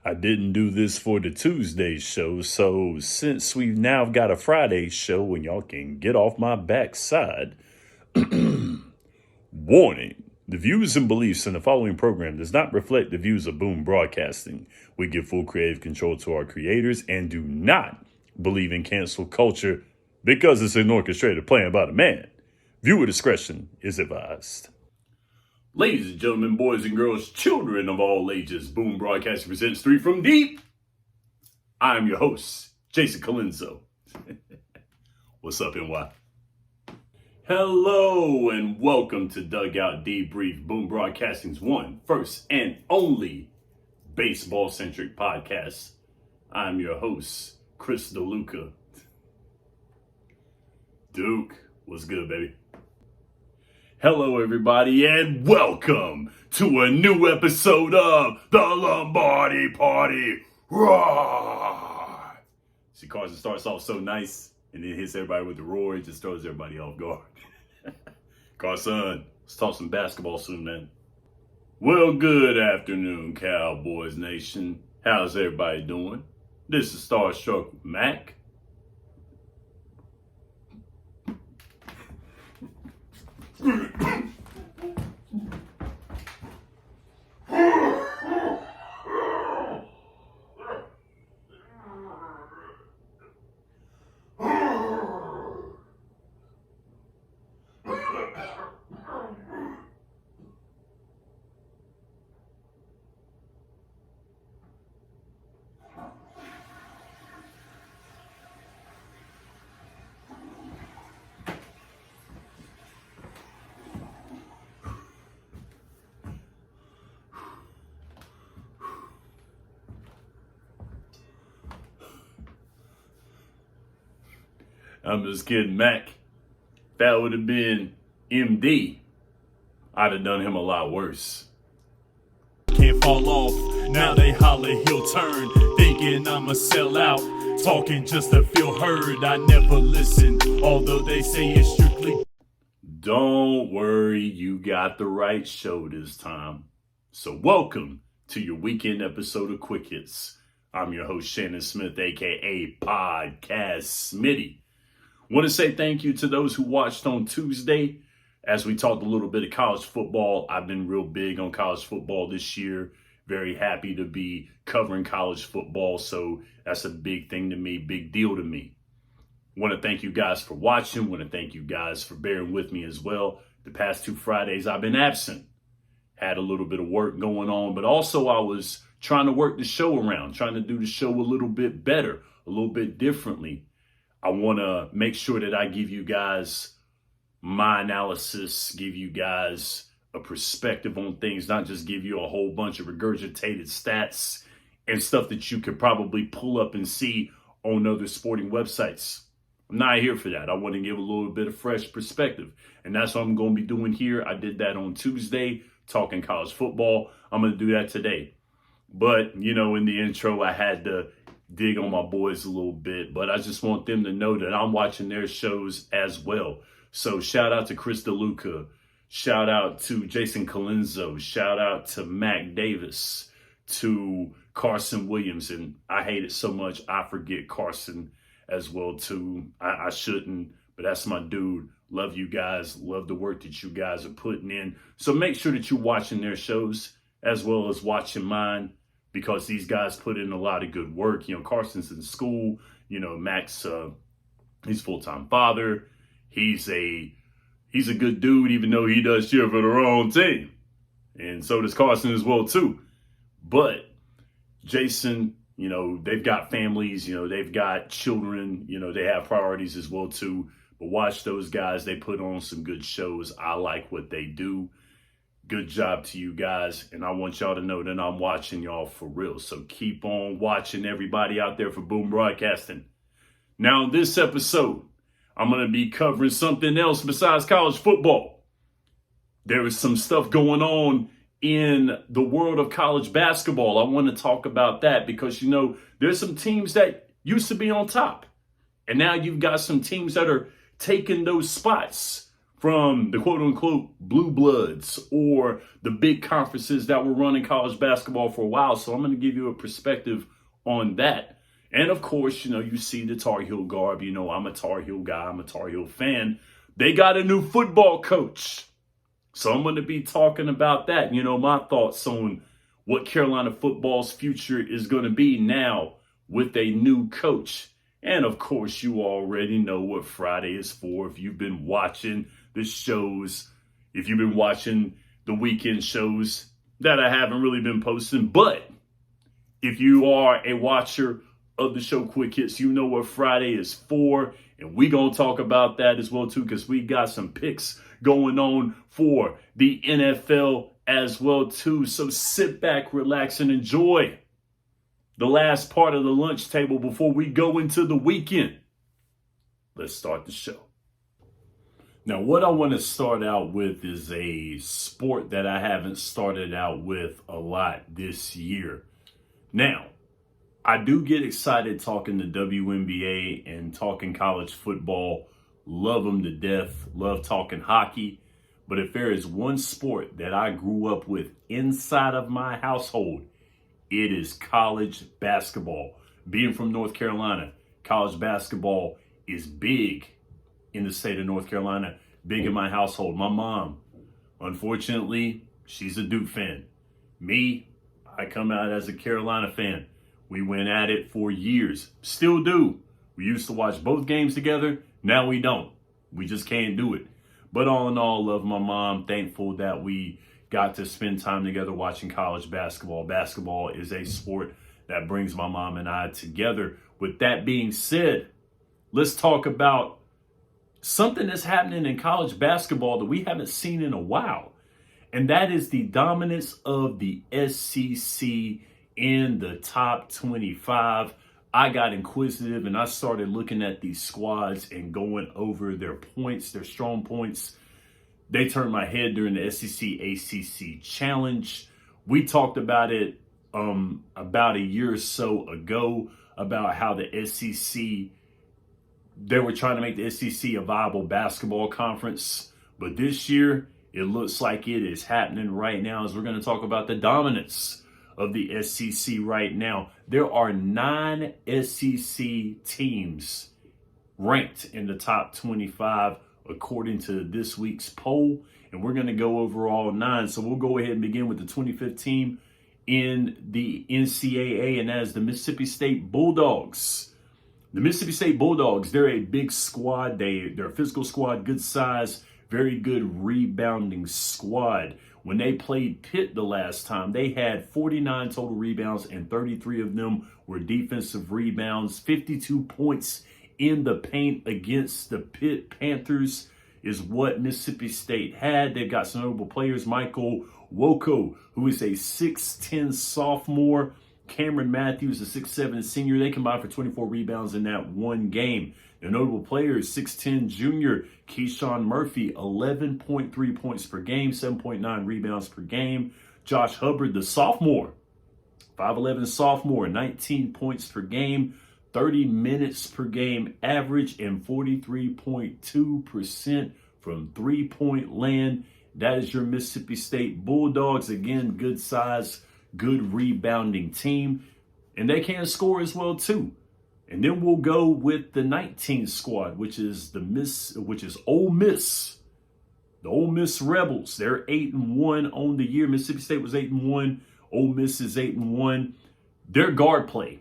I didn't do this for the Tuesday show, so since we've now got a Friday show and y'all can get off my backside, warning. The views and beliefs in the following program does not reflect the views of Boom Broadcasting. We give full creative control to our creators and do not believe in cancel culture because it's an orchestrated plan by the man. Viewer discretion is advised. Ladies and gentlemen, boys and girls, children of all ages, Boom Broadcasting presents Three from Deep. I'm your host, Jason Colenso. What's up, NY? Hello and welcome to Dugout Debrief, Boom Broadcasting's one, first, and only baseball-centric podcast. I'm your host, Chris DeLuca. Duke, what's good, baby? Hello, everybody, and welcome to a new episode of the Lombardi Party. Roar! See, Carson starts off so nice, and then hits everybody with the roar. It just throws everybody off guard. Carson, let's talk some basketball soon, man. Well, good afternoon, Cowboys Nation. How's everybody doing? This is Starstruck Mac. I'm just kidding, Mac. If that would have been MD, I'd have done him a lot worse. Can't fall off, now they holler he'll turn, thinking I'ma sell out, talking just to feel heard. I never listen, although they say it's strictly. Don't worry, you got the right show this time. So welcome to your weekend episode of Quick Hits. I'm your host, Shannon Smith, aka Podcast Smitty. Want to say thank you to those who watched on Tuesday as we talked a little bit of college football. I've been real big on college football this year. Very happy to be covering college football. So that's a big thing to me, big deal to me. Want to thank you guys for watching. Want to thank you guys for bearing with me as well. The past 2 Fridays I've been absent. Had a little bit of work going on, but also I was trying to work the show around, trying to do the show a little bit better, a little bit differently. I want to make sure that I give you guys my analysis, give you guys a perspective on things, not just give you a whole bunch of regurgitated stats and stuff that you could probably pull up and see on other sporting websites. I'm not here for that. I want to give a little bit of fresh perspective. And that's what I'm going to be doing here. I did that on Tuesday, talking college football. I'm going to do that today. But, you know, in the intro, I had to dig on my boys a little bit, but I just want them to know that I'm watching their shows as well. So shout out to Chris DeLuca, shout out to Jason Colenso, shout out to Mac Davis, to Carson Williams, and I hate it so much I forget Carson as well too. I shouldn't, but that's my dude. Love you guys, love the work that you guys are putting in. So make sure that you're watching their shows as well as watching mine, because these guys put in a lot of good work. You know, Carson's in school. You know, Max, he's a full-time father. He's a good dude, even though he does cheer for the wrong team. And so does Carson as well, too. But Jason, you know, they've got families. You know, they've got children. You know, they have priorities as well, too. But watch those guys. They put on some good shows. I like what they do. Good job to you guys, and I want y'all to know that I'm watching y'all for real. So keep on watching, everybody out there, for Boom Broadcasting. Now, in this episode, I'm going to be covering something else besides college football. There is some stuff going on in the world of college basketball. I want to talk about that because, you know, there's some teams that used to be on top, and now you've got some teams that are taking those spots from the quote unquote blue bloods or the big conferences that were running college basketball for a while. So I'm going to give you a perspective on that. And of course, you see the Tar Heel garb. I'm a Tar Heel guy. I'm a Tar Heel fan. They got a new football coach. So I'm going to be talking about that. My thoughts on what Carolina football's future is going to be now with a new coach. And of course, you already know what Friday is for. If you've been watching the shows, if you've been watching the weekend shows that I haven't really been posting. But if you are a watcher of the show Quick Hits, you know what Friday is for. And we going to talk about that as well, too, because we got some picks going on for the NFL as well, too. So sit back, relax, and enjoy the last part of the lunch table before we go into the weekend. Let's start the show. Now, what I want to start out with is a sport that I haven't started out with a lot this year. Now, I do get excited talking the WNBA and talking college football. Love them to death. Love talking hockey. But if there is one sport that I grew up with inside of my household, it is college basketball. Being from North Carolina, college basketball is big in the state of North Carolina, big in my household. My mom, unfortunately, she's a Duke fan. Me, I come out as a Carolina fan. We went at it for years, still do. We used to watch both games together. Now we don't. We just can't do it. But all in all, love my mom. Thankful that we got to spend time together watching college basketball. Basketball is a sport that brings my mom and I together. With that being said, let's talk about something that's happening in college basketball that we haven't seen in a while. And that is the dominance of the SEC in the top 25. I got inquisitive and I started looking at these squads and going over their points, their strong points. They turned my head during the SEC ACC Challenge. We talked about it about a year or so ago about how the SEC, they were trying to make the SEC a viable basketball conference. But this year, it looks like it is happening right now as we're going to talk about the dominance of the SEC right now. There are 9 SEC teams ranked in the top 25 according to this week's poll. And we're going to go over all 9. So we'll go ahead and begin with the 25th team in the NCAA, and that is the Mississippi State Bulldogs. The Mississippi State Bulldogs, they're a big squad. They're a physical squad, good size, very good rebounding squad. When they played Pitt the last time, they had 49 total rebounds and 33 of them were defensive rebounds. 52 points in the paint against the Pitt Panthers is what Mississippi State had. They've got some notable players. Michael Woko, who is a 6'10 sophomore. Cameron Matthews, a 6'7 senior. They combined for 24 rebounds in that one game. The notable players, 6'10 junior Keyshawn Murphy, 11.3 points per game, 7.9 rebounds per game. Josh Hubbard, the sophomore, 5'11 sophomore, 19 points per game, 30 minutes per game average, and 43.2% from three-point land. That is your Mississippi State Bulldogs. Again, good size, good rebounding team. And they can score as well, too. And then we'll go with the 19th squad, which is Ole Miss. The Ole Miss Rebels. They're 8-1 on the year. Mississippi State was 8-1. Ole Miss is 8-1. Their guard play,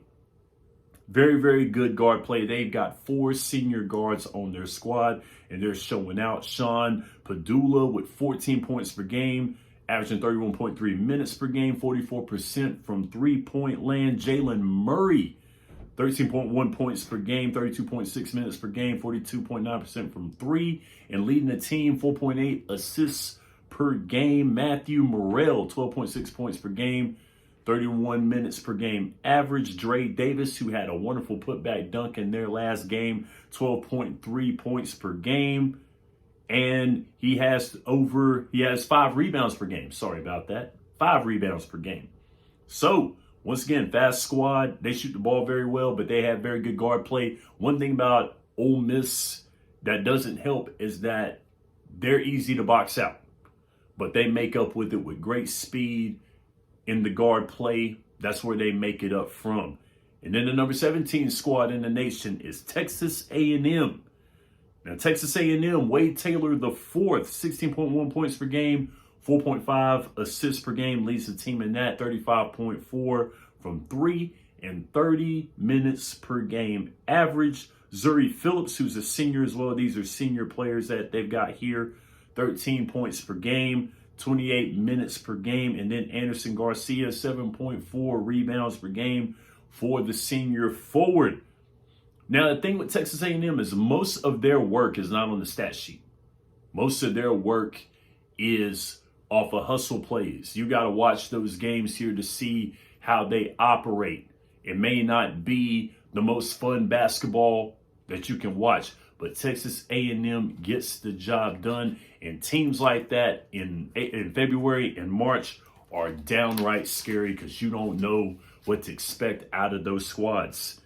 very, very good guard play. They've got 4 senior guards on their squad, and they're showing out. Sean Padula with 14 points per game, averaging 31.3 minutes per game, 44% from three-point land. Jalen Murray, 13.1 points per game, 32.6 minutes per game, 42.9% from three, and leading the team, 4.8 assists per game. Matthew Morrell, 12.6 points per game, 31 minutes per game average. Dre Davis, who had a wonderful putback dunk in their last game, 12.3 points per game. And he has 5 rebounds per game. Sorry about that. 5 rebounds per game. So, once again, fast squad. They shoot the ball very well, but they have very good guard play. One thing about Ole Miss that doesn't help is that they're easy to box out, but they make up with it with great speed in the guard play. That's where they make it up from. And then the number 17 squad in the nation is Texas A&M. Now, Texas A&M, Wade Taylor the fourth, 16.1 points per game, 4.5 assists per game, leads the team in that, 35.4 from three and 30 minutes per game average. Zuri Phillips, who's a senior as well. These are senior players that they've got here. 13 points per game, 28 minutes per game. And then Anderson Garcia, 7.4 rebounds per game for the senior forward. Now, the thing with Texas A&M is most of their work is not on the stat sheet. Most of their work is off of hustle plays. You got to watch those games here to see how they operate. It may not be the most fun basketball that you can watch, but Texas A&M gets the job done. And teams like that in February and March are downright scary because you don't know what to expect out of those squads.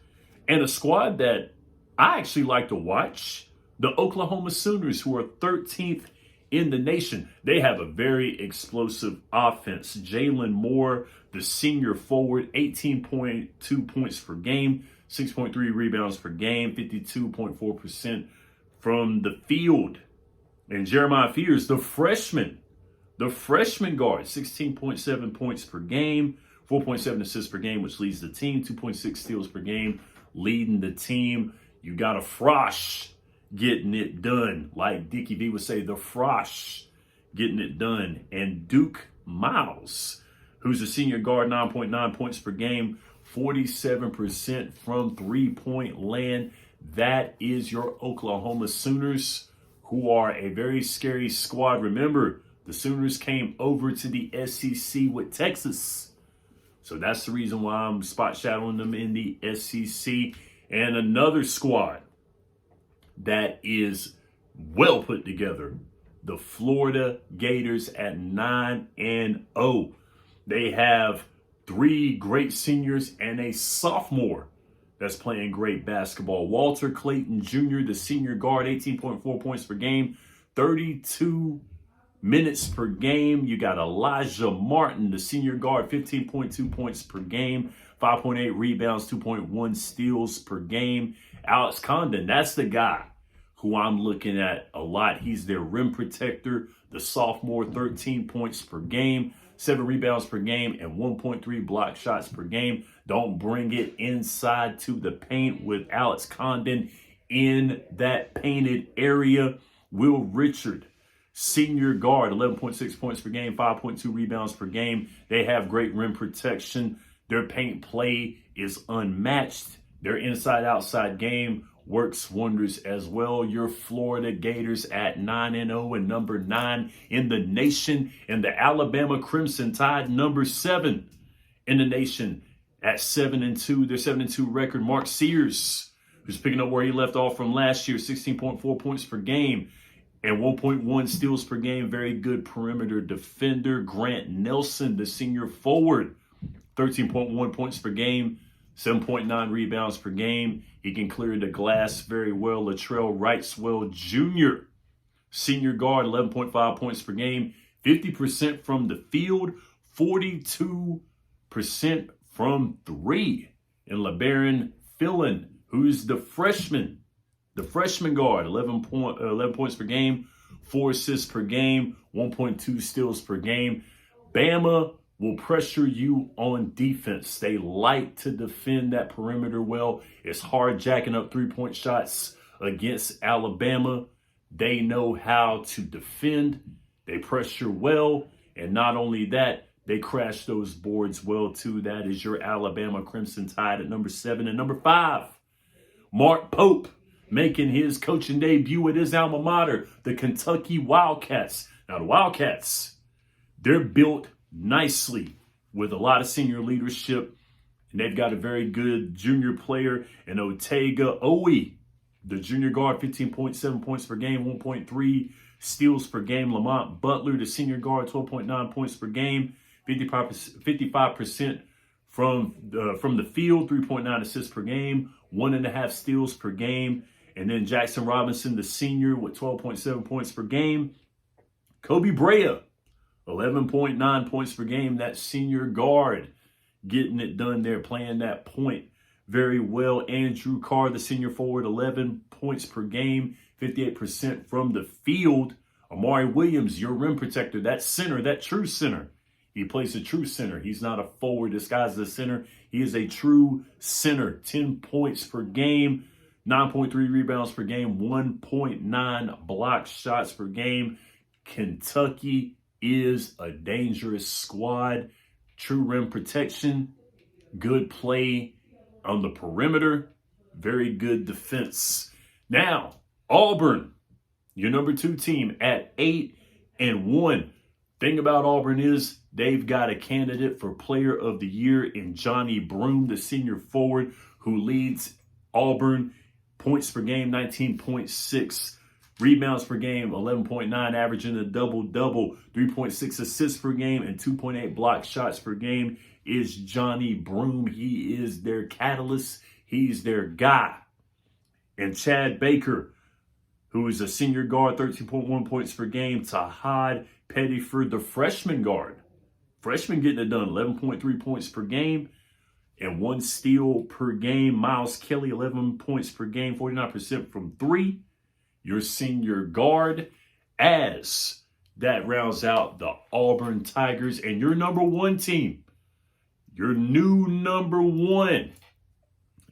And a squad that I actually like to watch, the Oklahoma Sooners, who are 13th in the nation. They have a very explosive offense. Jalen Moore, the senior forward, 18.2 points per game, 6.3 rebounds per game, 52.4% from the field. And Jeremiah Fears, the freshman guard, 16.7 points per game, 4.7 assists per game, which leads the team, 2.6 steals per game, leading the team. You got a Frosh getting it done. Like Dickie V would say, the Frosh getting it done. And Duke Miles, who's a senior guard, 9.9 points per game, 47% from three-point land. That is your Oklahoma Sooners, who are a very scary squad. Remember, the Sooners came over to the SEC with Texas. So that's the reason why I'm spot shadowing them in the SEC. And another squad that is well put together, the Florida Gators at 9-0. They have three great seniors and a sophomore that's playing great basketball. Walter Clayton Jr., the senior guard, 18.4 points per game, 32 minutes per game. You got Elijah Martin, the senior guard, 15.2 points per game, 5.8 rebounds, 2.1 steals per game. Alex Condon, that's the guy who I'm looking at a lot. He's their rim protector, the sophomore, 13 points per game, 7 rebounds per game, and 1.3 block shots per game. Don't bring it inside to the paint with Alex Condon in that painted area. Will Richard, senior guard, 11.6 points per game, 5.2 rebounds per game. They have great rim protection. Their paint play is unmatched. Their inside-outside game works wonders as well. Your Florida Gators at 9-0 and number 9 in the nation. And the Alabama Crimson Tide, number 7 in the nation at 7-2. Their 7-2 record. Mark Sears, who's picking up where he left off from last year, 16.4 points per game and 1.1 steals per game. Very good perimeter defender. Grant Nelson, the senior forward, 13.1 points per game, 7.9 rebounds per game. He can clear the glass very well. Latrell Wrightswell Jr., senior guard, 11.5 points per game, 50% from the field, 42% from three. And LeBaron Philin, who's the freshman guard, 11 points per game, 4 assists per game, 1.2 steals per game. Bama will pressure you on defense. They like to defend that perimeter well. It's hard jacking up three-point shots against Alabama. They know how to defend. They pressure well. And not only that, they crash those boards well too. That is your Alabama Crimson Tide at number 7. And number 5, Mark Pope, making his coaching debut at his alma mater, the Kentucky Wildcats. Now, the Wildcats, they're built nicely with a lot of senior leadership, and they've got a very good junior player in Otega Owe, the junior guard, 15.7 points per game, 1.3 steals per game. Lamont Butler, the senior guard, 12.9 points per game, 55% from the field, 3.9 assists per game, 1.5 steals per game. And then Jackson Robinson, the senior, with 12.7 points per game. Kobe Brea, 11.9 points per game. That senior guard getting it done there, playing that point very well. Andrew Carr, the senior forward, 11 points per game, 58% from the field. Amari Williams, your rim protector, that center, that true center. He plays a true center. He's not a forward disguised as a center. He is a true center. 10 points per game, 9.3 rebounds per game, 1.9 block shots per game. Kentucky is a dangerous squad. True rim protection, good play on the perimeter, very good defense. Now, Auburn, your number 2 team at 8-1. Thing about Auburn is they've got a candidate for player of the year in Johnny Broome, the senior forward who leads Auburn. Points per game, 19.6. Rebounds per game, 11.9, averaging a double-double. 3.6 assists per game and 2.8 block shots per game is Johnny Broome. He is their catalyst. He's their guy. And Chad Baker, who is a senior guard, 13.1 points per game. Tahad Pettiford, the freshman guard. Freshman getting it done, 11.3 points per game and 1 steal per game. Miles Kelly, 11 points per game, 49% from 3. Your senior guard, as that rounds out the Auburn Tigers. And your number 1 team, your new number 1,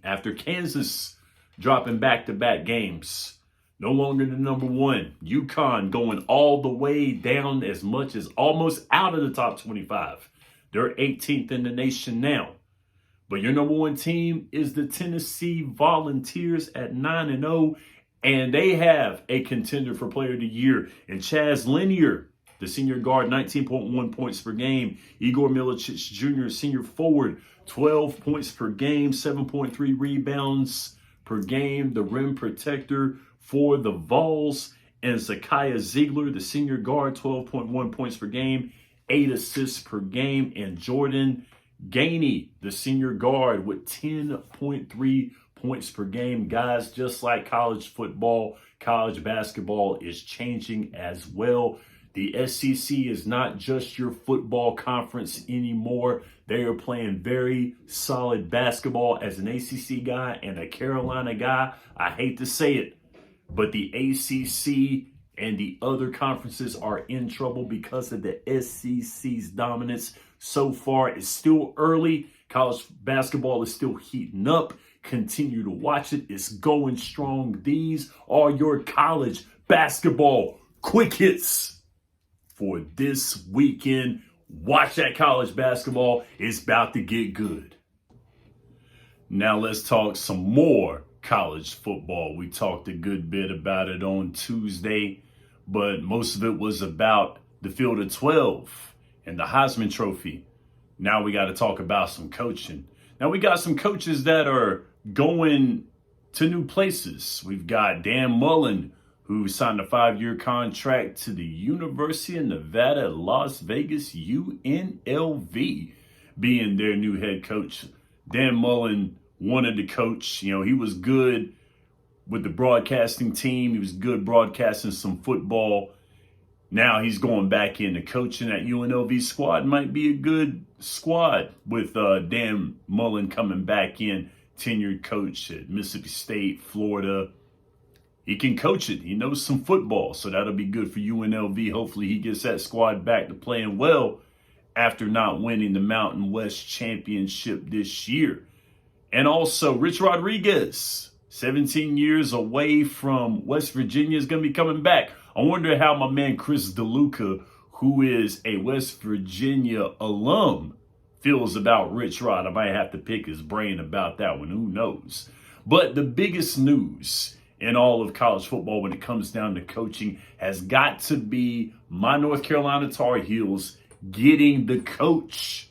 after Kansas dropping back-to-back games, no longer the number 1. UConn going all the way down as much as almost out of the top 25. They're 18th in the nation now. But your number 1 team is the Tennessee Volunteers at 9-0. And they have a contender for player of the year in Chaz Linear, the senior guard, 19.1 points per game. Igor Milicic Jr., senior forward, 12 points per game, 7.3 rebounds per game. The rim protector for the Vols. And Zakiah Ziegler, the senior guard, 12.1 points per game, 8 assists per game. And Jordan Gainey, the senior guard, with 10.3 points per game. Guys, just like college football, college basketball is changing as well. The SEC is not just your football conference anymore. They are playing very solid basketball. As an ACC guy and a Carolina guy, I hate to say it, but the ACC and the other conferences are in trouble because of the SEC's dominance. So far, it's still early. College basketball is still heating up. Continue to watch it. It's going strong. These are your college basketball quick hits for this weekend. Watch that college basketball. It's about to get good. Now let's talk some more college football. We talked a good bit about it on Tuesday, but most of it was about the Field of 12 and the Heisman Trophy. Now we got to talk about some coaching. Now we got some coaches that are going to new places. We've got Dan Mullen, who signed a 5-year contract to the University of Nevada, Las Vegas, UNLV, being their new head coach. Dan Mullen wanted to coach. You know, he was good with the broadcasting team. He was good broadcasting some football. Now he's going back into coaching. That UNLV squad might be a good squad with Dan Mullen coming back in, tenured coach at Mississippi State, Florida. He can coach it. He knows some football, so that'll be good for UNLV. Hopefully he gets that squad back to playing well after not winning the Mountain West Championship this year. And also Rich Rodriguez, 17 years away from West Virginia, is going to be coming back. I wonder how my man Chris DeLuca, who is a West Virginia alum, feels about Rich Rod. I might have to pick his brain about that one. Who knows? But the biggest news in all of college football when it comes down to coaching has got to be my North Carolina Tar Heels getting the coach,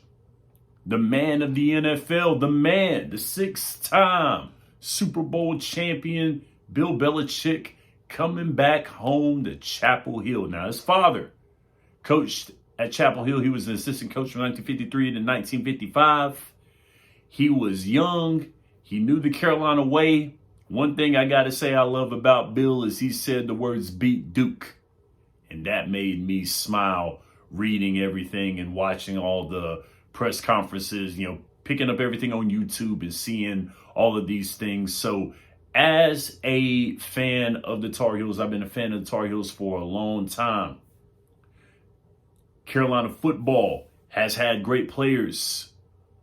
the man of the NFL, the man, the 6-time Super Bowl champion, Bill Belichick, coming back home to Chapel Hill. Now, his father coached at Chapel Hill. He was an assistant coach from 1953 to 1955. He was young. He knew the Carolina way. One thing I got to say I love about Bill is he said the words beat Duke. And that made me smile reading everything and watching all the press conferences, picking up everything on YouTube and seeing all of these things. So as a fan of the Tar Heels, I've been a fan of the Tar Heels for a long time. Carolina football has had great players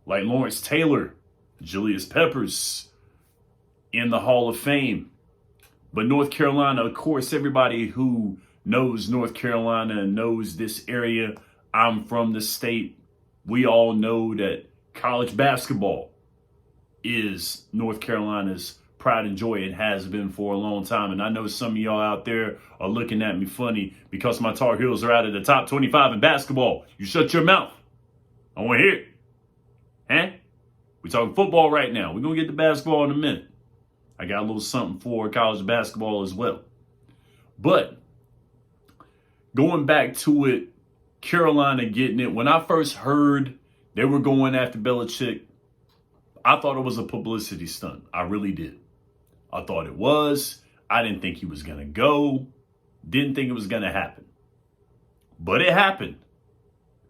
like Lawrence Taylor, Julius Peppers in the Hall of Fame. But North Carolina, of course, everybody who knows North Carolina and knows this area, I'm from the state. We all know that college basketball is North Carolina's pride and joy. It has been for a long time. And I know some of y'all out there are looking at me funny because my Tar Heels are out of the top 25 in basketball. You shut your mouth. I want to hear it. Huh? We're talking football right now. We're going to get to basketball in a minute. I got a little something for college basketball as well. But going back to it, Carolina getting it. When I first heard they were going after Belichick, I thought it was a publicity stunt. I really did. I thought it was. I didn't think he was going to go. Didn't think it was going to happen. But it happened.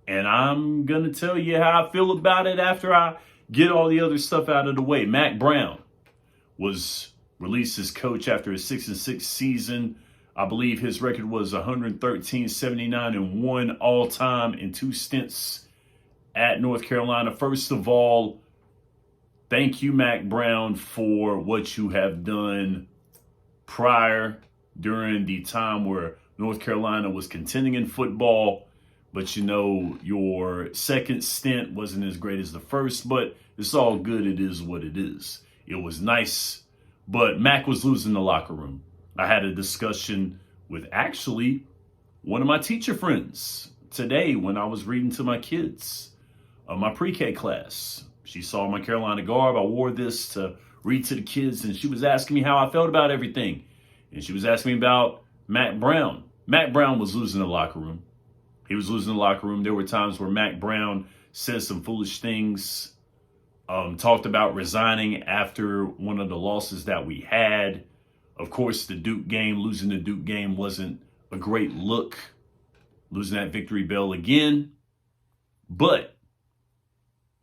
And I'm going to tell you how I feel about it after I get all the other stuff out of the way. Mack Brown was released as coach after a 6-6 season. I believe his record was 113-79-1 all time in 2 stints at North Carolina. First of all, thank you, Mack Brown, for what you have done prior during the time where North Carolina was contending in football. But, your second stint wasn't as great as the first, but it's all good. It is what it is. It was nice, but Mack was losing the locker room. I had a discussion with actually one of my teacher friends today when I was reading to my kids, my pre-K class. She saw my Carolina garb. I wore this to read to the kids, and she was asking me how I felt about everything. And she was asking me about Mack Brown. Mack Brown was losing the locker room. He was losing the locker room. There were times where Mack Brown said some foolish things, talked about resigning after one of the losses that we had. Of course, the Duke game, losing the Duke game wasn't a great look. Losing that victory bell again. But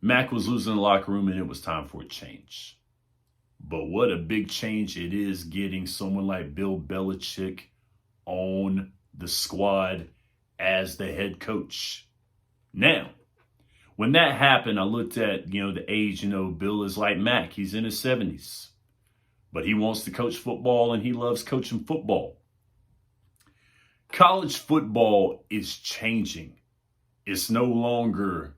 Mack was losing the locker room and it was time for a change. But what a big change it is getting someone like Bill Belichick on the squad as the head coach. Now, when that happened, I looked at, the age, Bill is like Mac. He's in his 70s. But he wants to coach football and he loves coaching football. College football is changing. It's no longer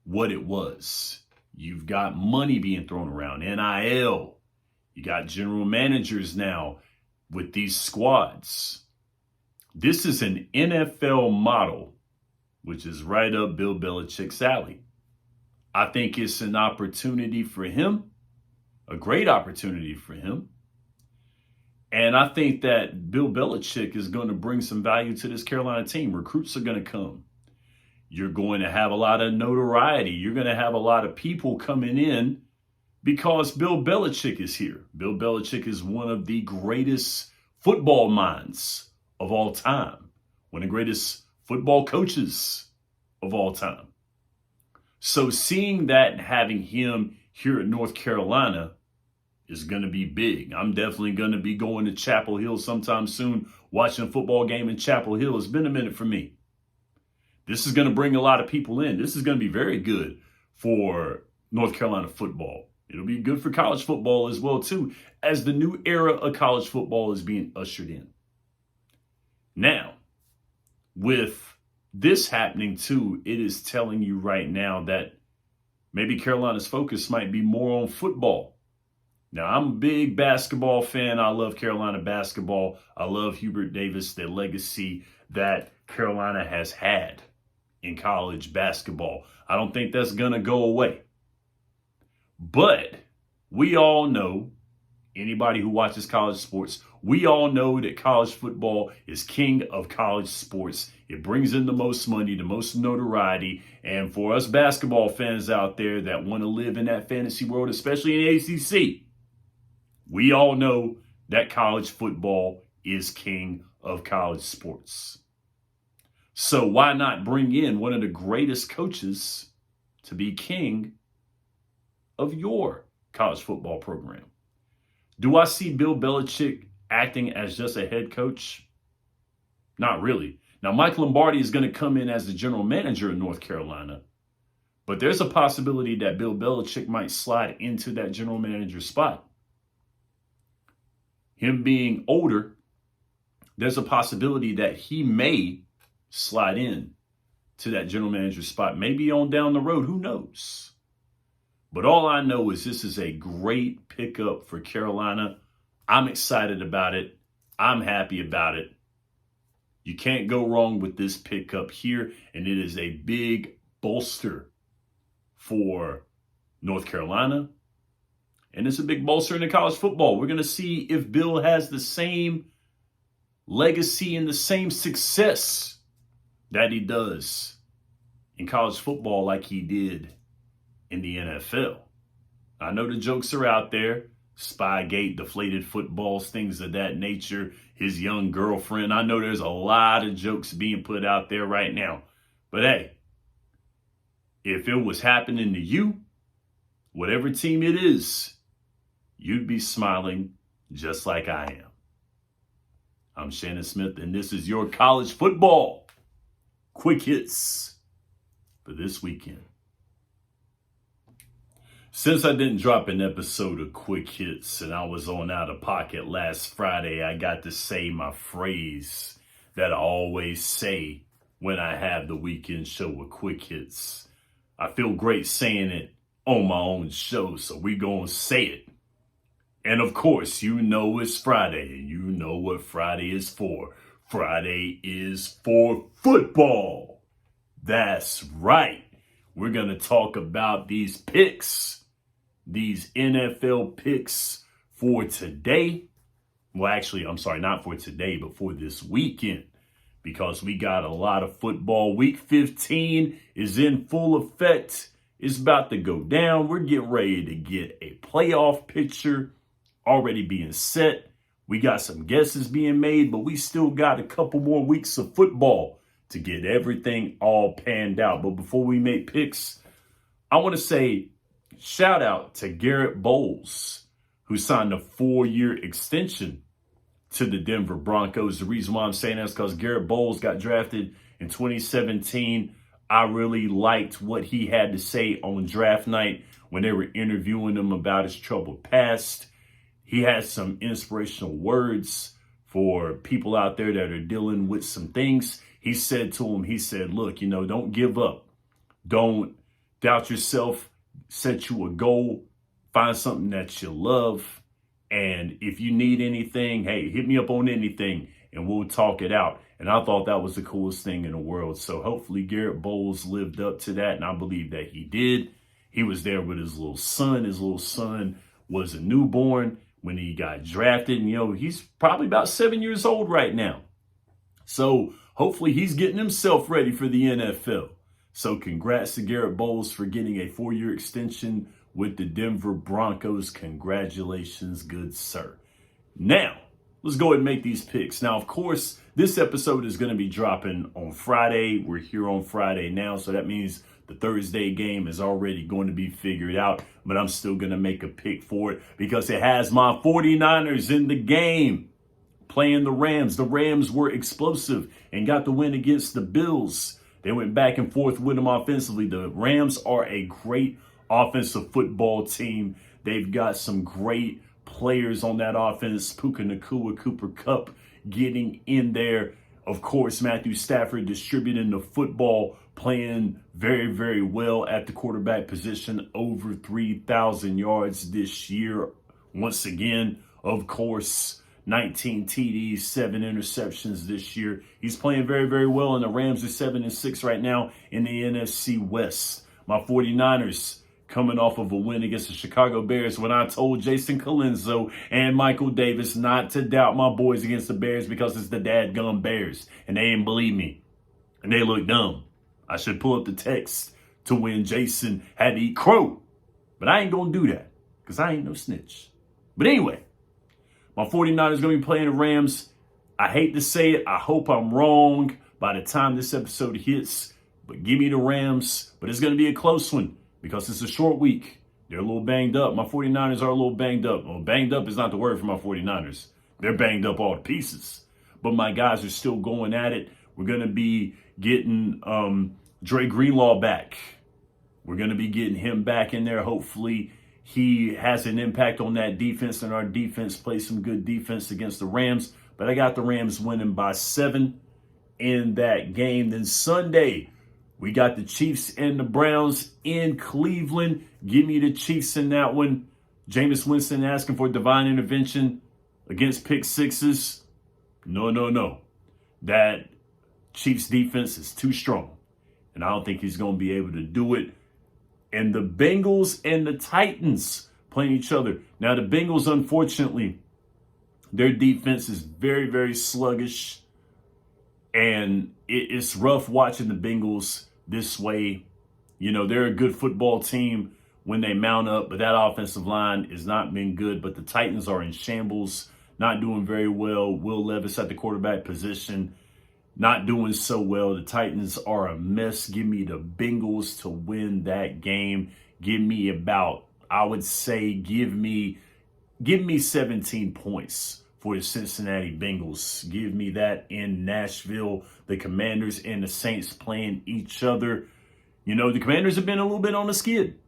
what it was. You've got money being thrown around, NIL. You got general managers now with these squads. This is an NFL model, which is right up Bill Belichick's alley. I think it's an opportunity for him, a great opportunity for him. And I think that Bill Belichick is going to bring some value to this Carolina team. Recruits are going to come. You're going to have a lot of notoriety. You're going to have a lot of people coming in because Bill Belichick is here. Bill Belichick is one of the greatest football minds of all time. One of the greatest football coaches of all time. So seeing that and having him here at North Carolina is going to be big. I'm definitely going to be going to Chapel Hill sometime soon, watching a football game in Chapel Hill. It's been a minute for me. This is going to bring a lot of people in. This is going to be very good for North Carolina football. It'll be good for college football as well, too, as the new era of college football is being ushered in. Now, with this happening, too, it is telling you right now that maybe Carolina's focus might be more on football. Now, I'm a big basketball fan. I love Carolina basketball. I love Hubert Davis, the legacy that Carolina has had in college basketball. I don't think that's going to go away. But we all know, anybody who watches college sports, we all know that college football is king of college sports. It brings in the most money, the most notoriety. And for us basketball fans out there that want to live in that fantasy world, especially in the ACC, We all know that college football is king of college sports. So why not bring in one of the greatest coaches to be king of your college football program? Do I see Bill Belichick acting as just a head coach? Not really. Now, Mike Lombardi is going to come in as the general manager in North Carolina, but there's a possibility that Bill Belichick might slide into that general manager spot. Him being older, there's a possibility that he may slide in to that general manager spot, maybe on down the road, who knows? But all I know is this is a great pickup for Carolina. I'm excited about it. I'm happy about it. You can't go wrong with this pickup here, and it is a big bolster for North Carolina. And it's a big bolster in the college football. We're going to see if Bill has the same legacy and the same success that he does in college football like he did in the NFL. I know the jokes are out there. Spygate, deflated footballs, things of that nature. His young girlfriend. I know there's a lot of jokes being put out there right now. But hey, if it was happening to you, whatever team it is, you'd be smiling just like I am. I'm Shannon Smith, and this is your college football quick hits for this weekend. Since I didn't drop an episode of Quick Hits and I was on Out of Pocket last Friday, I got to say my phrase that I always say when I have the weekend show with Quick Hits. I feel great saying it on my own show, so we gonna say it. And of course, you know it's Friday, and you know what Friday is for. Friday is for football. That's right. We're gonna talk about these picks. These NFL picks for today. Well, actually, I'm sorry, not for today, but for this weekend. Because we got a lot of football. Week 15 is in full effect. It's about to go down. We're getting ready to get a playoff picture already being set. We got some guesses being made, but we still got a couple more weeks of football to get everything all panned out. But before we make picks, I want to say shout out to Garrett Bowles, who signed a 4-year extension to the Denver Broncos. The reason why I'm saying that is because Garrett Bowles got drafted in 2017. I really liked what he had to say on draft night when they were interviewing him about his troubled past. He had some inspirational words for people out there that are dealing with some things. He said to him, he said, look, don't give up. Don't doubt yourself. Set you a goal, find something that you love, and if you need anything, hey, hit me up on anything, and we'll talk it out. And I thought that was the coolest thing in the world. So hopefully Garrett Bowles lived up to that, and I believe that he did. He was there with his little son. His little son was a newborn when he got drafted, and he's probably about 7 years old right now. So hopefully he's getting himself ready for the NFL. So congrats to Garrett Bowles for getting a 4-year extension with the Denver Broncos. Congratulations, good sir. Now, let's go ahead and make these picks. Now, of course, this episode is going to be dropping on Friday. We're here on Friday now, so that means the Thursday game is already going to be figured out. But I'm still going to make a pick for it because it has my 49ers in the game playing the Rams. The Rams were explosive and got the win against the Bills. They went back and forth with them offensively. The Rams are a great offensive football team. They've got some great players on that offense. Puka Nacua, Cooper Kupp getting in there. Of course, Matthew Stafford distributing the football, playing very, very well at the quarterback position. Over 3,000 yards this year. Once again, of course, 19 TDs, 7 interceptions this year. He's playing very, very well, and the Rams are 7-6 right now in the NFC West. My 49ers coming off of a win against the Chicago Bears when I told Jason Colenso and Michael Davis not to doubt my boys against the Bears because it's the dadgum Bears, and they didn't believe me, and they look dumb. I should pull up the text to when Jason had to eat crow, but I ain't going to do that because I ain't no snitch. But anyway, My 49ers going to be playing the Rams. I hate to say it. I hope I'm wrong by the time this episode hits. But give me the Rams. But it's going to be a close one because it's a short week. They're a little banged up. My 49ers are a little banged up. Well, banged up is not the word for my 49ers. They're banged up all to pieces. But my guys are still going at it. We're going to be getting Dre Greenlaw back. We're going to be getting him back in there. Hopefully he has an impact on that defense, and our defense plays some good defense against the Rams. But I got the Rams winning by 7 in that game. Then Sunday, we got the Chiefs and the Browns in Cleveland. Give me the Chiefs in that one. Jameis Winston asking for divine intervention against pick sixes. No. That Chiefs defense is too strong, and I don't think he's going to be able to do it. And the Bengals and the Titans playing each other. Now, the Bengals, unfortunately, their defense is very, very sluggish. And it's rough watching the Bengals this way. You know, they're a good football team when they mount up, but that offensive line has not been good. But the Titans are in shambles, not doing very well. Will Levis at the quarterback position, not doing so well. The Titans are a mess. Give me the Bengals to win that game. Give me about, I would say, give me 17 points for the Cincinnati Bengals. Give me that in Nashville. The Commanders and the Saints playing each other. You know, the Commanders have been a little bit on the skid.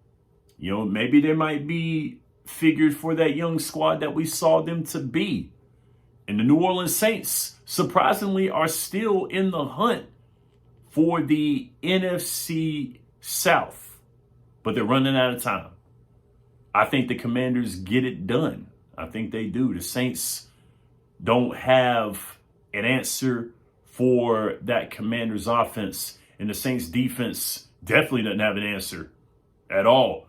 You know, maybe they might be figured for that young squad that we saw them to be. And the New Orleans Saints, surprisingly, are still in the hunt for the NFC South. But they're running out of time. I think the Commanders get it done. I think they do. The Saints don't have an answer for that Commanders offense. And the Saints defense definitely doesn't have an answer at all.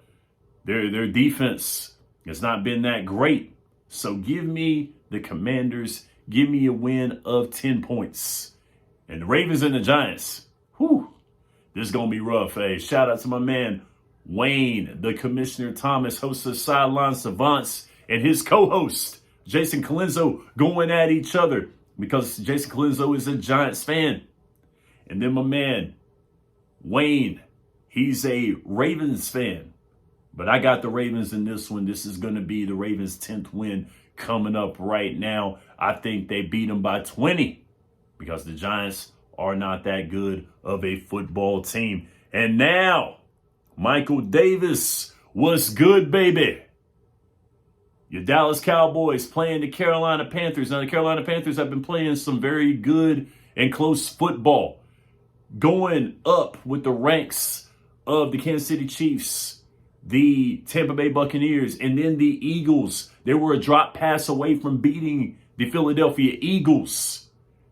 Their defense has not been that great. So give me the Commanders. Give me a win of 10 points. And the Ravens and the Giants. Whew. This is going to be rough. Hey, shout out to my man, Wayne, the Commissioner Thomas, host of Sideline Savants, and his co-host, Jason Colenso, going at each other because Jason Colenso is a Giants fan. And then my man, Wayne, he's a Ravens fan. But I got the Ravens in this one. This is going to be the Ravens' 10th win coming up right now. I think they beat them by 20 because the Giants are not that good of a football team. And now, Michael Davis, what's good, baby? Your Dallas Cowboys playing the Carolina Panthers. Now, the Carolina Panthers have been playing some very good and close football, going up with the ranks of the Kansas City Chiefs, the Tampa Bay Buccaneers, and then the Eagles. They were a drop pass away from beating the Philadelphia Eagles,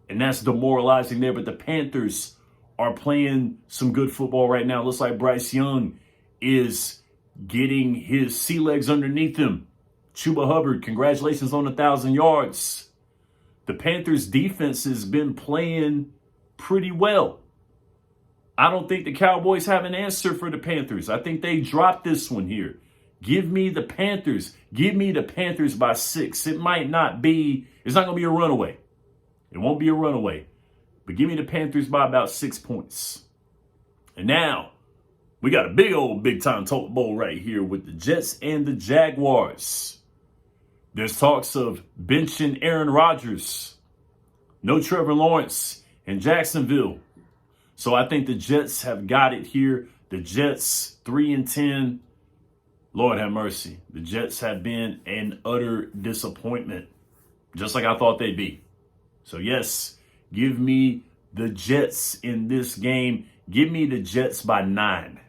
and that's demoralizing there. But the Panthers are playing some good football right now. Looks like Bryce Young is getting his sea legs underneath him. Chuba Hubbard, congratulations on 1,000 yards. The Panthers defense has been playing pretty well. I don't think the Cowboys have an answer for the Panthers. I think they dropped this one here. Give me the Panthers. Give me the Panthers by 6. It's not going to be a runaway. It won't be a runaway. But give me the Panthers by about 6 points. And now, we got a big time talk bowl right here with the Jets and the Jaguars. There's talks of benching Aaron Rodgers. No Trevor Lawrence in Jacksonville. So I think the Jets have got it here. The Jets 3-10. Lord have mercy. The Jets have been an utter disappointment, just like I thought they'd be. So yes, give me the Jets in this game. Give me the Jets by 9.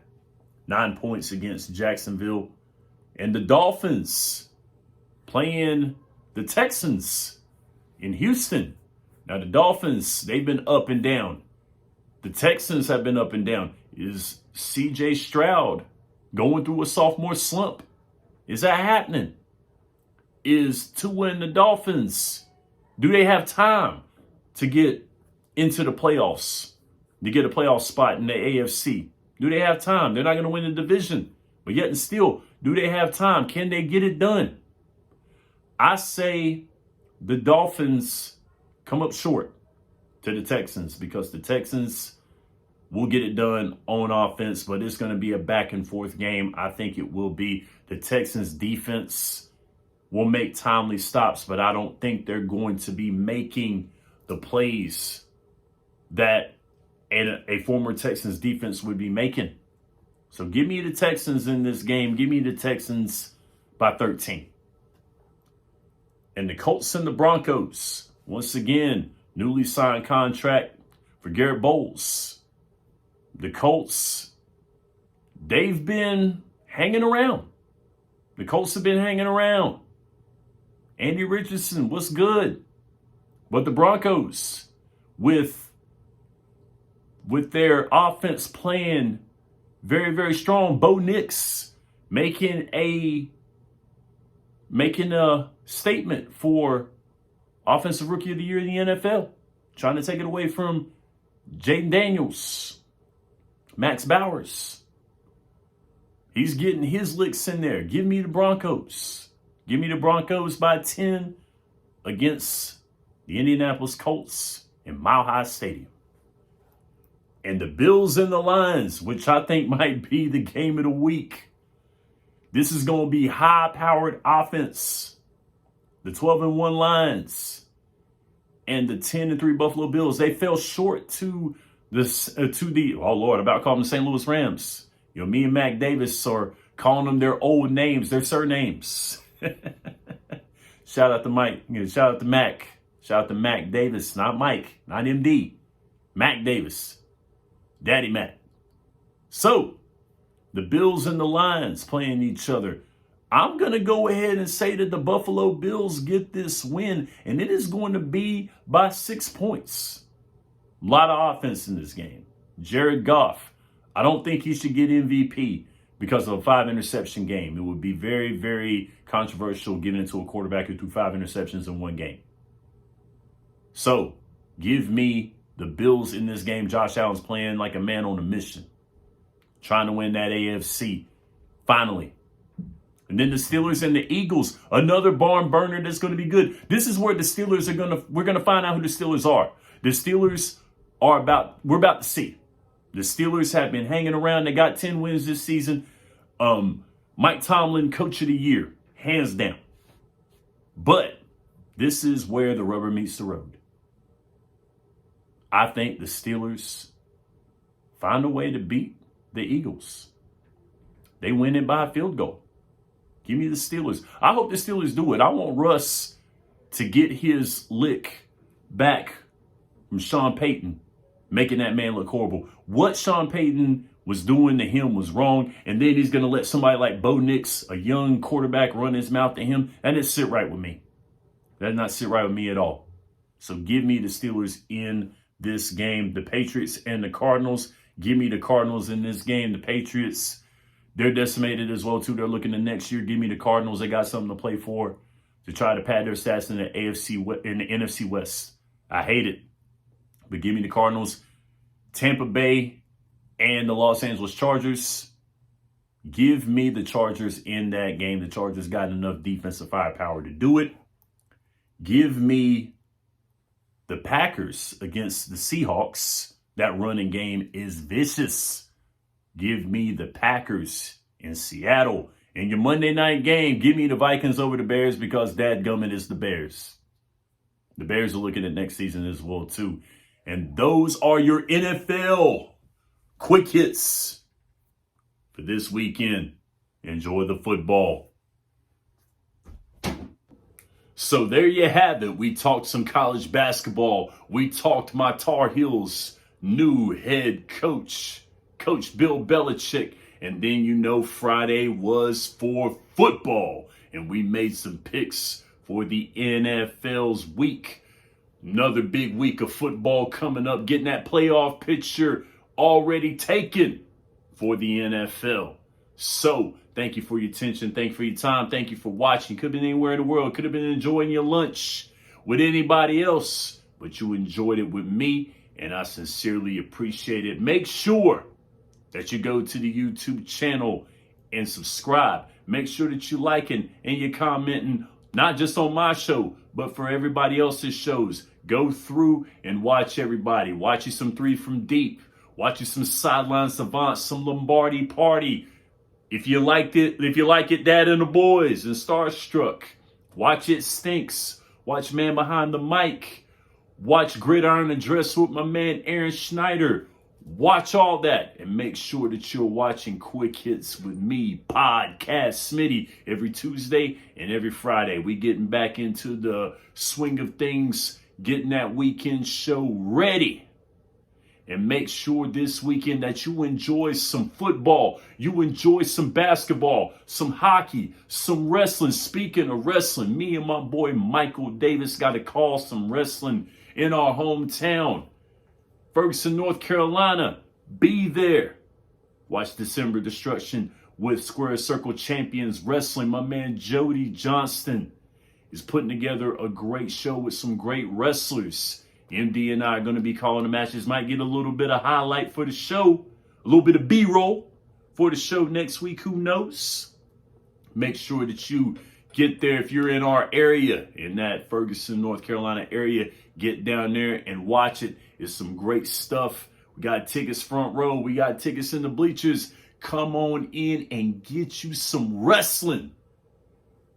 9 points against Jacksonville. And the Dolphins playing the Texans in Houston. Now the Dolphins, they've been up and down. The Texans have been up and down. Is C.J. Stroud going through a sophomore slump? Is that happening? Is Tua and the Dolphins, do they have time to get into the playoffs, to get a playoff spot in the AFC? Do they have time? They're not going to win the division. But yet and still, do they have time? Can they get it done? I say the Dolphins come up short to the Texans because the Texans will get it done on offense, but it's going to be a back and forth game. I think it will be. The Texans defense will make timely stops, but I don't think they're going to be making the plays that a former Texans defense would be making. So give me the Texans in this game. Give me the Texans by 13. And the Colts and the Broncos, once again, newly signed contract for Garrett Bowles. The Colts, they've been hanging around. The Colts have been hanging around. Andy Richardson, what's good? But the Broncos, with their offense playing very, very strong, Bo Nix making a statement for Offensive Rookie of the Year in the NFL, trying to take it away from Jaden Daniels, Max Bowers. He's getting his licks in there. Give me the Broncos. Give me the Broncos by 10 against the Indianapolis Colts in Mile High Stadium. And the Bills and the Lions, which I think might be the game of the week. This is going to be high-powered offense. The 12-1 Lions and the 10-3 Buffalo Bills, they fell short to the oh Lord, I'm about to call them the St. Louis Rams. You know, me and Mac Davis are calling them their old names, their surnames. Shout out to Mike. Shout out to Mac. Shout out to Mac Davis, not Mike, not MD. Mac Davis. Daddy Mac. So, the Bills and the Lions playing each other. I'm going to go ahead and say that the Buffalo Bills get this win, and it is going to be by 6 points. A lot of offense in this game. Jared Goff, I don't think he should get MVP because of a 5-interception game. It would be very, very controversial getting into a quarterback who threw 5 interceptions in one game. So, give me the Bills in this game. Josh Allen's playing like a man on a mission, trying to win that AFC finally. And then the Steelers and the Eagles, another barn burner that's going to be good. This is where the Steelers we're going to find out who the Steelers are. The Steelers we're about to see. The Steelers have been hanging around. They got 10 wins this season. Mike Tomlin, Coach of the Year, hands down. But this is where the rubber meets the road. I think the Steelers find a way to beat the Eagles. They win it by a field goal. Give me the Steelers. I hope the Steelers do it. I want Russ to get his lick back from Sean Payton, making that man look horrible. What Sean Payton was doing to him was wrong, and then he's going to let somebody like Bo Nix, a young quarterback, run his mouth to him. That doesn't sit right with me. That does not sit right with me at all. So give me the Steelers in this game. The Patriots and the Cardinals. Give me the Cardinals in this game. The Patriots, they're decimated as well, too. They're looking to next year. Give me the Cardinals. They got something to play for to try to pad their stats in the NFC West. I hate it. But give me the Cardinals. Tampa Bay and the Los Angeles Chargers. Give me the Chargers in that game. The Chargers got enough defensive firepower to do it. Give me the Packers against the Seahawks. That running game is vicious. Give me the Packers in Seattle. In your Monday night game, give me the Vikings over the Bears because dadgummit is the Bears. The Bears are looking at next season as well, too. And those are your NFL quick hits for this weekend. Enjoy the football. So there you have it. We talked some college basketball. We talked my Tar Heels new head coach, Coach Bill Belichick. And then, Friday was for football. And we made some picks for the NFL's week. Another big week of football coming up. Getting that playoff picture already taken for the NFL. So, thank you for your attention. Thank you for your time. Thank you for watching. Could have been anywhere in the world. Could have been enjoying your lunch with anybody else. But you enjoyed it with me. And I sincerely appreciate it. Make sure that you go to the YouTube channel and subscribe. Make sure that you're liking and you're commenting Not just on my show, but for everybody else's shows. Go through and watch everybody. Watch you some Three from Deep. Watch you some Sideline Savants, some Lombardi Party. If you like it, Dad and the Boys and Starstruck. Watch It Stinks. Watch Man Behind the Mic. Watch Gridiron Address with my man Aaron Schneider. Watch all that and make sure that you're watching Quick Hits with me, Podcast Smitty, every Tuesday and every Friday. We getting back into the swing of things, getting that weekend show ready. And make sure this weekend that you enjoy some football, you enjoy some basketball, some hockey, some wrestling. Speaking of wrestling, me and my boy Michael Davis got to call some wrestling in our hometown, Ferguson, North Carolina. Be there. Watch December Destruction with Square Circle Champions Wrestling. My man Jody Johnston is putting together a great show with some great wrestlers. MD and I are going to be calling the matches. Might get a little bit of highlight for the show, a little bit of B-roll for the show next week. Who knows? Make sure that you get there if you're in our area, in that Ferguson, North Carolina area. Get down there and watch it. It's some great stuff. We got tickets front row. We got tickets in the bleachers. Come on in and get you some wrestling,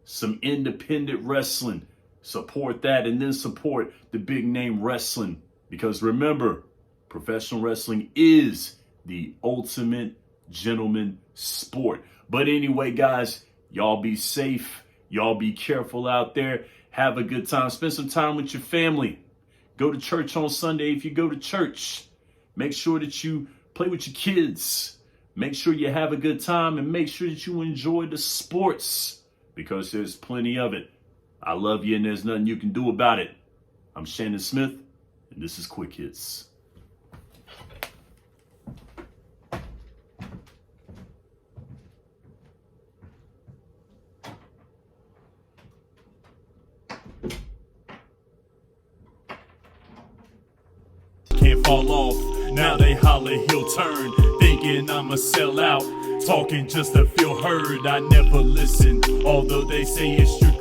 some independent wrestling. Support that, and then support the big name wrestling. Because remember, professional wrestling is the ultimate gentleman sport. But anyway, guys, y'all be safe. Y'all be careful out there. Have a good time. Spend some time with your family. Go to church on Sunday if you go to church. Make sure that you play with your kids. Make sure you have a good time, and make sure that you enjoy the sports, because there's plenty of it. I love you, and there's nothing you can do about it. I'm Shannon Smith, and this is Quick Hits. Can't fall off, now they holler he'll turn, thinking I'ma sell out, talking just to feel heard. I never listen, although they say it's true.